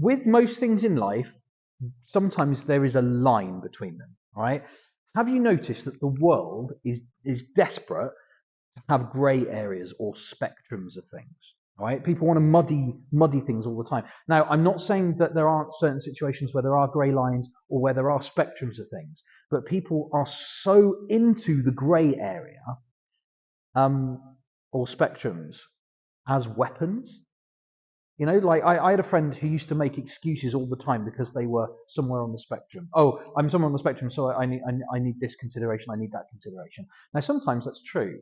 with most things in life, sometimes there is a line between them, right? Have you noticed that the world is desperate to have grey areas or spectrums of things, right? People want to muddy things all the time. Now, I'm not saying that there aren't certain situations where there are grey lines or where there are spectrums of things, but people are so into the grey area or spectrums as weapons. You know, like I had a friend who used to make excuses all the time because they were somewhere on the spectrum. Oh, I'm somewhere on the spectrum, so I need this consideration, I need that consideration. Now, sometimes that's true,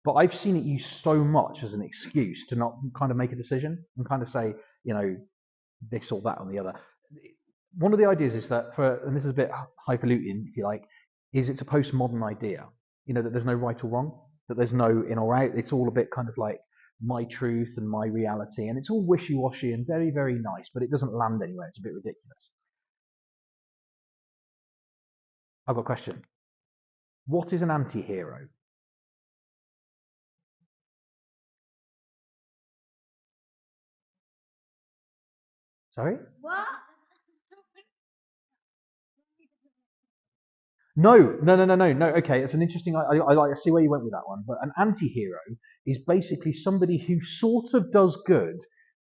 but I've seen it used so much as an excuse to not kind of make a decision and kind of say, you know, this or that or the other. One of the ideas is that and this is a bit highfalutin, if you like, is it's a postmodern idea. You know, that there's no right or wrong, that there's no in or out. It's all a bit kind of like my truth and my reality, and it's all wishy-washy and very, very nice, but it doesn't land anywhere. It's a bit ridiculous. I've got a question. What is an anti-hero? Sorry? What? No. Okay, it's an interesting. I see where you went with that one. But an anti-hero is basically somebody who sort of does good,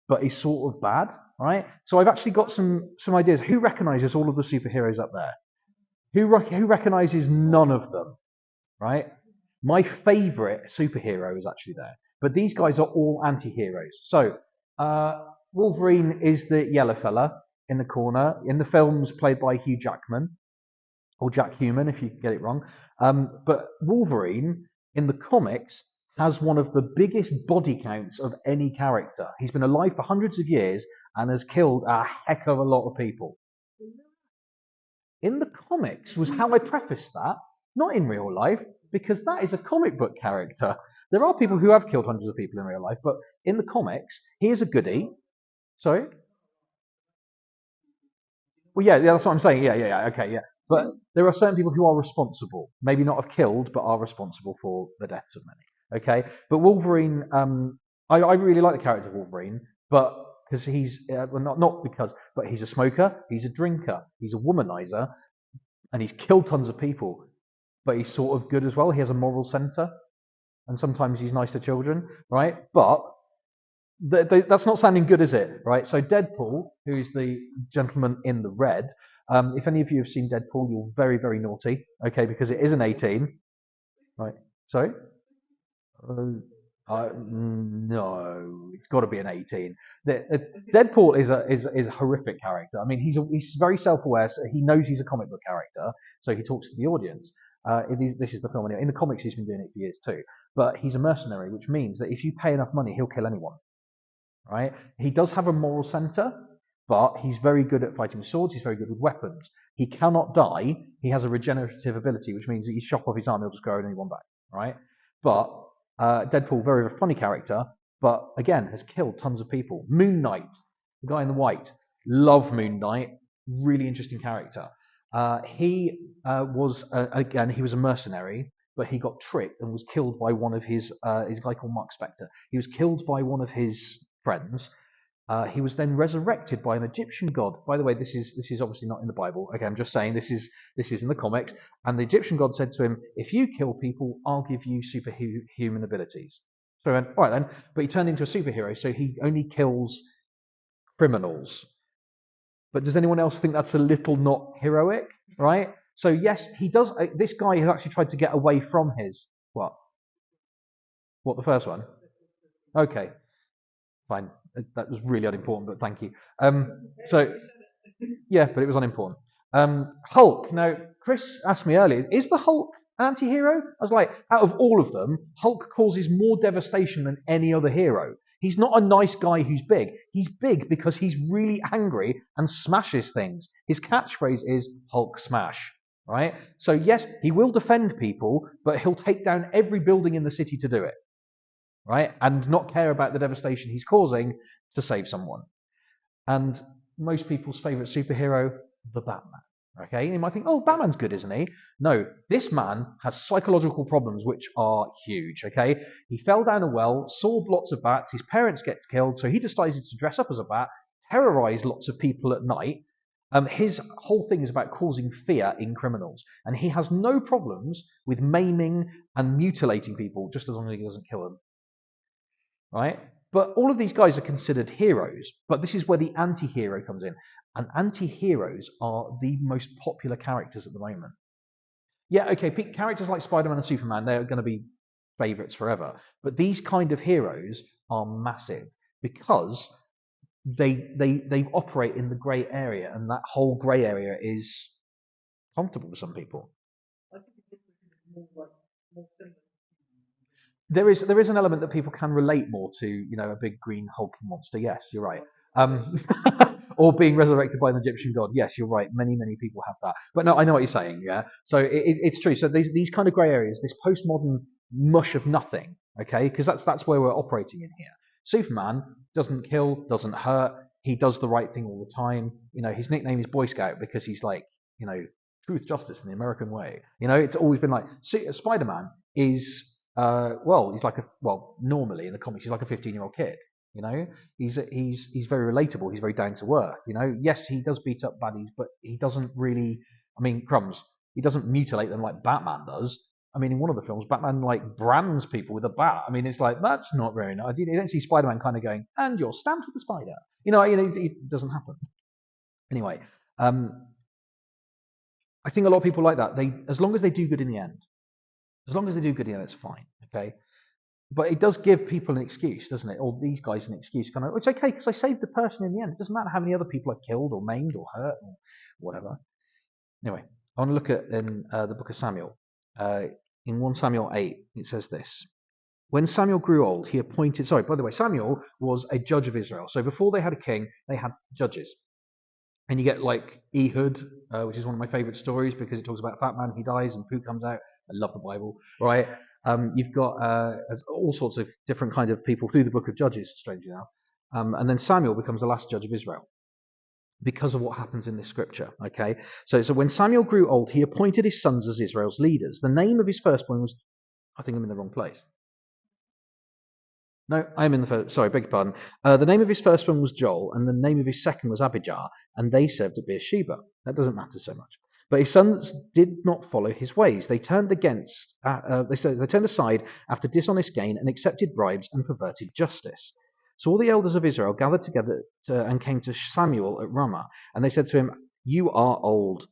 but is sort of bad, right? So I've actually got some ideas. Who recognises all of the superheroes up there? Who recognises none of them, right? My favourite superhero is actually there, but these guys are all anti-heroes. So Wolverine is the yellow fella in the corner. In the films, played by Hugh Jackman. Or Jack Human, if you get it wrong. But Wolverine, in the comics, has one of the biggest body counts of any character. He's been alive for hundreds of years and has killed a heck of a lot of people. In the comics was how I prefaced that, not in real life, because that is a comic book character. There are people who have killed hundreds of people in real life, but in the comics, he is a goodie. Sorry? Well, yeah, that's what I'm saying. Yeah. Okay, yeah. But there are certain people who are responsible, maybe not have killed, but are responsible for the deaths of many. Okay, but Wolverine, I really like the character of Wolverine, but because he's well, not because, but he's a smoker, he's a drinker, he's a womanizer, and he's killed tons of people. But he's sort of good as well. He has a moral center, and sometimes he's nice to children, right? But that's not sounding good, is it? Right. So Deadpool, who's the gentleman in the red, if any of you have seen Deadpool, you're very, very naughty. Okay, because it is an 18. Right. Sorry. No, it's got to be an 18. Deadpool is a horrific character. I mean, he's very self-aware. So he knows he's a comic book character, so he talks to the audience. This is the film. In the comics, he's been doing it for years too. But he's a mercenary, which means that if you pay enough money, he'll kill anyone. Right? He does have a moral center, but he's very good at fighting with swords. He's very good with weapons. He cannot die. He has a regenerative ability, which means that you chop off his arm, he'll just grow anyone back. Right? But Deadpool, very, very funny character, but again has killed tons of people. Moon Knight, the guy in the white, love Moon Knight. Really interesting character. He was a mercenary, but he got tricked and was killed by one of his guy called Mark Spector. He was killed by one of his friends. He was then resurrected by an Egyptian god. By the way, this is obviously not in the Bible. Okay, I'm just saying this is in the comics. And the Egyptian god said to him, "If you kill people, I'll give you superhuman abilities." So he went, "All right then." But he turned into a superhero, so he only kills criminals. But does anyone else think that's a little not heroic? Right? So yes, he does. This guy has actually tried to get away from his what? What, the first one? Okay, fine. That was really unimportant, but thank you. So yeah, but it was unimportant. Hulk. Now, Chris asked me earlier, is the Hulk anti-hero? I was like, out of all of them, Hulk causes more devastation than any other hero. He's not a nice guy who's big. He's big because he's really angry and smashes things. His catchphrase is Hulk smash, right? So yes, he will defend people, but he'll take down every building in the city to do it, right? And not care about the devastation he's causing to save someone. And most people's favourite superhero, the Batman. Okay, you might think, oh, Batman's good, isn't he? No, this man has psychological problems which are huge. Okay, he fell down a well, saw lots of bats, his parents get killed, so he decided to dress up as a bat, terrorize lots of people at night. His whole thing is about causing fear in criminals, and he has no problems with maiming and mutilating people, just as long as he doesn't kill them, right? But all of these guys are considered heroes, but this is where the anti-hero comes in. And anti-heroes are the most popular characters at the moment. Yeah, okay, characters like Spider-Man and Superman, they're going to be favorites forever. But these kind of heroes are massive because they operate in the grey area, and that whole grey area is comfortable for some people. There is an element that people can relate more to, a big green hulking monster. Yes, you're right. Um, or being resurrected by an Egyptian god. Yes, you're right. Many people have that. But no, I know what you're saying. Yeah. So it's true. So these kind of grey areas, this postmodern mush of nothing. Okay, because that's where we're operating in here. Superman doesn't kill, doesn't hurt. He does the right thing all the time. His nickname is Boy Scout because he's like, truth, justice, in the American way. It's always been like Spider-Man is normally in the comics he's like a 15-year-old kid. He's very relatable. He's very down to earth. Yes, he does beat up baddies, but he doesn't really. I mean, crumbs. He doesn't mutilate them like Batman does. I mean, in one of the films, Batman like brands people with a bat. I mean, it's like that's not very nice. You don't see Spider-Man kind of going, "And you're stamped with a spider." It doesn't happen. Anyway, I think a lot of people like that. As long as they do good in the end, it's fine. Okay. But it does give people an excuse, doesn't it? Or these guys an excuse. Kind of, it's okay because I saved the person in the end. It doesn't matter how many other people I've killed or maimed or hurt or whatever. Anyway, I want to look at in the book of Samuel. In 1 Samuel 8, it says this. When Samuel grew old, he appointed... Sorry, by the way, Samuel was a judge of Israel. So before they had a king, they had judges. And you get like Ehud, which is one of my favourite stories because it talks about a fat man, he dies and poo comes out. I love the Bible, right? You've got all sorts of different kind of people through the book of Judges, strangely enough. And then Samuel becomes the last judge of Israel because of what happens in this scripture, okay? So when Samuel grew old, he appointed his sons as Israel's leaders. The name of his firstborn was... I think I'm in the wrong place. No, I am in the first. Sorry, beg your pardon. The name of his first one was Joel, and the name of his second was Abijah, and they served at Beersheba. That doesn't matter so much. But his sons did not follow his ways. They turned they turned aside after dishonest gain and accepted bribes and perverted justice. So all the elders of Israel gathered together and came to Samuel at Ramah, and they said to him, "You are old."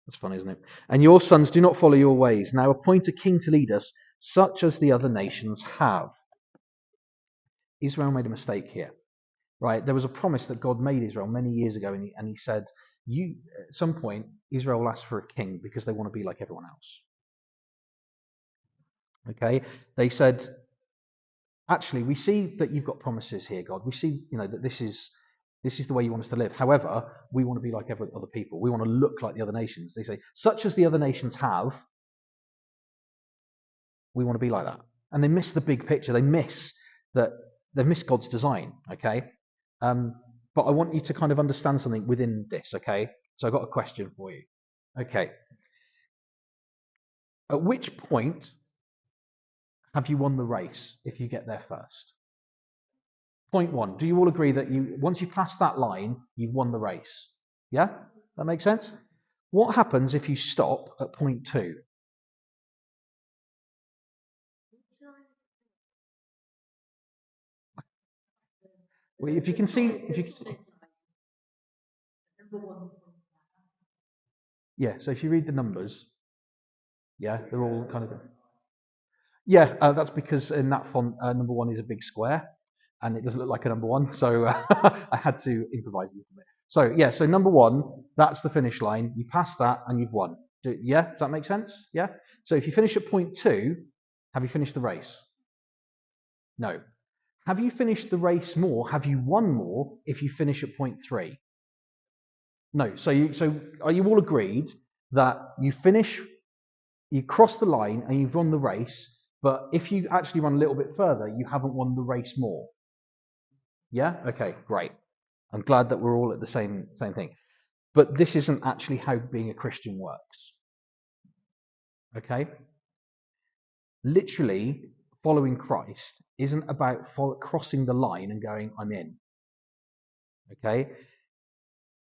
That's funny, isn't it? "And your sons do not follow your ways. Now appoint a king to lead us, such as the other nations have." Israel made a mistake here, right? There was a promise that God made Israel many years ago, and he said, at some point, Israel will ask for a king because they want to be like everyone else. Okay? They said, actually, we see that you've got promises here, God. We see, that this is the way you want us to live. However, we want to be like every other people. We want to look like the other nations. They say, such as the other nations have, we want to be like that. And they miss the big picture. They miss God's design, okay? But I want you to kind of understand something within this, okay? So I've got a question for you. Okay. At which point have you won the race if you get there first? Point one. Do you all agree that once you pass that line, you've won the race? Yeah? That makes sense? What happens if you stop at point two? Well, if you can see, yeah. So if you read the numbers, yeah, they're all kind of. Yeah, that's because in that font, number one is a big square, and it doesn't look like a number one, so I had to improvise a little bit. So yeah, so number one, that's the finish line. You pass that, and you've won. Yeah, does that make sense? Yeah. So if you finish at point two, have you finished the race? No. Have you finished the race more? Have you won more if you finish at point three? No. So are you all agreed that you cross the line and you've won the race, but if you actually run a little bit further, you haven't won the race more? Yeah? Okay, great. I'm glad that we're all at the same thing. But this isn't actually how being a Christian works. Okay? Literally, following Christ isn't about crossing the line and going, I'm in. Okay?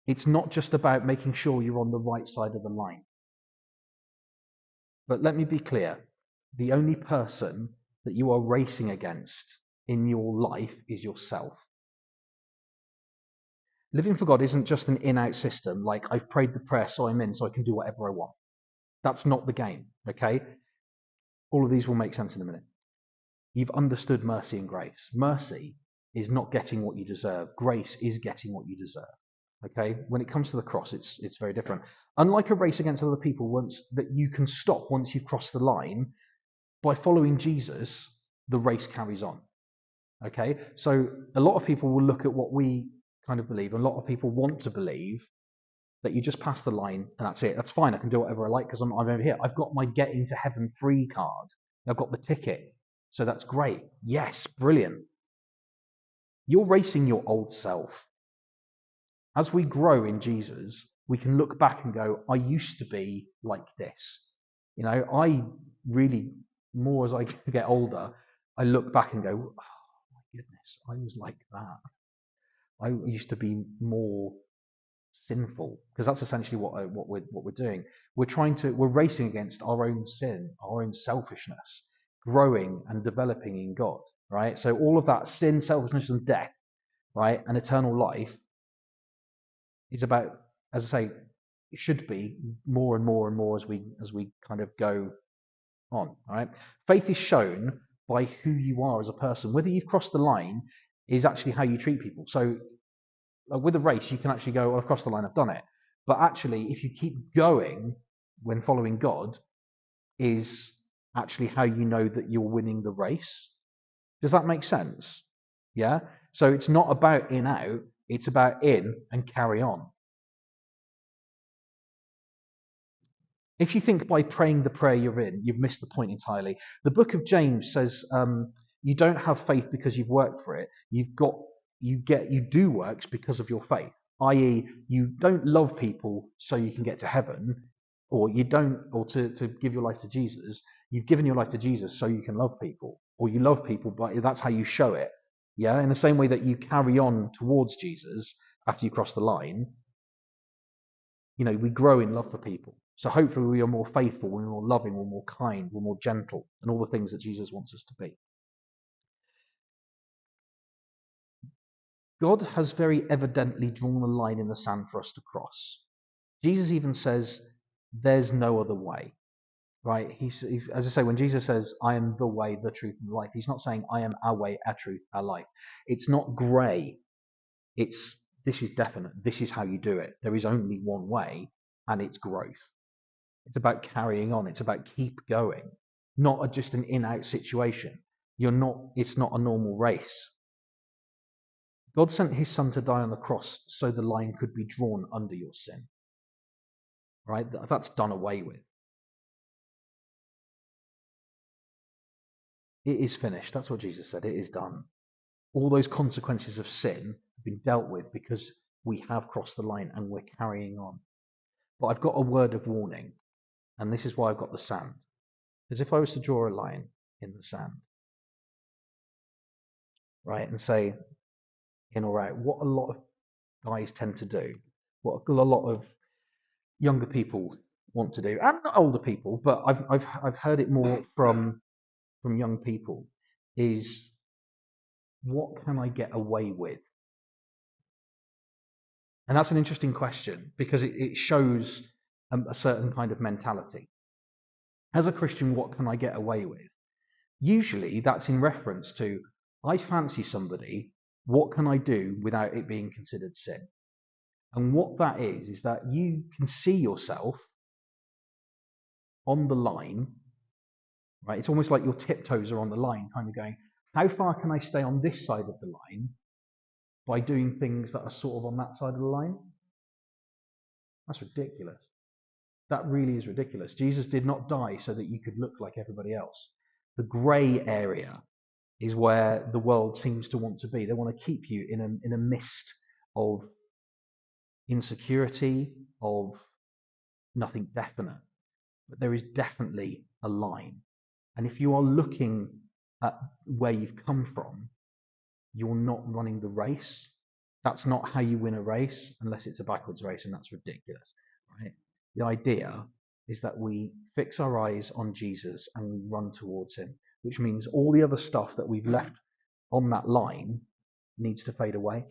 It's not just about making sure you're on the right side of the line. But let me be clear, the only person that you are racing against in your life is yourself. Living for God isn't just an in-out system, like I've prayed the prayer, so I'm in, so I can do whatever I want. That's not the game, okay? All of these will make sense in a minute. You've understood mercy and grace. Mercy is not getting what you deserve. Grace is getting what you deserve. Okay? When it comes to the cross, it's very different. Unlike a race against other people, once that you can stop once you've crossed the line, by following Jesus, the race carries on. Okay? So a lot of people will look at what we kind of believe. A lot of people want to believe that you just pass the line and that's it. That's fine. I can do whatever I like because I'm over here. I've got my get into heaven free card. I've got the ticket. So that's great. Yes, brilliant. You're racing your old self. As we grow in Jesus, we can look back and go, I used to be like this. You know, I really, more as I get older, I look back and go, oh my goodness, I was like that. I used to be more sinful, because that's essentially what we're doing. We're racing against our own sin, our own selfishness, growing and developing in God, right? So all of that sin, selfishness, and death, right, and eternal life is about, as I say, it should be more and more and more as we kind of go on, right? Faith is shown by who you are as a person. Whether you've crossed the line is actually how you treat people. So with a race, you can actually go, well, I've crossed the line, I've done it. But actually, if you keep going when following God, is actually how you know that you're winning the race. Does that make sense? Yeah? So it's not about in out, it's about in and carry on. If you think by praying the prayer you're in, you've missed the point entirely. The book of James says you don't have faith because you've worked for it. You do works because of your faith. I.e., you don't love people so you can get to heaven, or you don't, or to give your life to Jesus. You've given your life to Jesus so you can love people, or you love people, but that's how you show it. Yeah, in the same way that you carry on towards Jesus after you cross the line, you know, we grow in love for people. So hopefully we are more faithful, we're more loving, we're more kind, we're more gentle, and all the things that Jesus wants us to be. God has very evidently drawn a line in the sand for us to cross. Jesus even says, there's no other way, right? He's, as I say, when Jesus says, I am the way, the truth, and the life, he's not saying, I am our way, our truth, our life. It's not grey. This is definite. This is how you do it. There is only one way, and it's growth. It's about carrying on. It's about keep going, not just an in-out situation. It's not a normal race. God sent his son to die on the cross so the line could be drawn under your sin. Right? That's done away with. It is finished. That's what Jesus said. It is done. All those consequences of sin have been dealt with because we have crossed the line and we're carrying on. But I've got a word of warning, and this is why I've got the sand. Because if I was to draw a line in the sand, right, and say in or out, what a lot of guys tend to do, what a lot of younger people want to do, and older people, but I've heard it more from young people, is what can I get away with? And that's an interesting question because it shows a certain kind of mentality. As a Christian, what can I get away with? Usually that's in reference to, I fancy somebody, what can I do without it being considered sin? And what that is that you can see yourself on the line, right? It's almost like your tiptoes are on the line, kind of going, how far can I stay on this side of the line by doing things that are sort of on that side of the line? That's ridiculous. That really is ridiculous. Jesus did not die so that you could look like everybody else. The grey area is where the world seems to want to be. They want to keep you in a mist of insecurity, of nothing definite. But there is definitely a line. And if you are looking at where you've come from, you're not running the race. That's not how you win a race unless it's a backwards race, and that's ridiculous, right? The idea is that we fix our eyes on Jesus and we run towards him, which means all the other stuff that we've left on that line needs to fade away.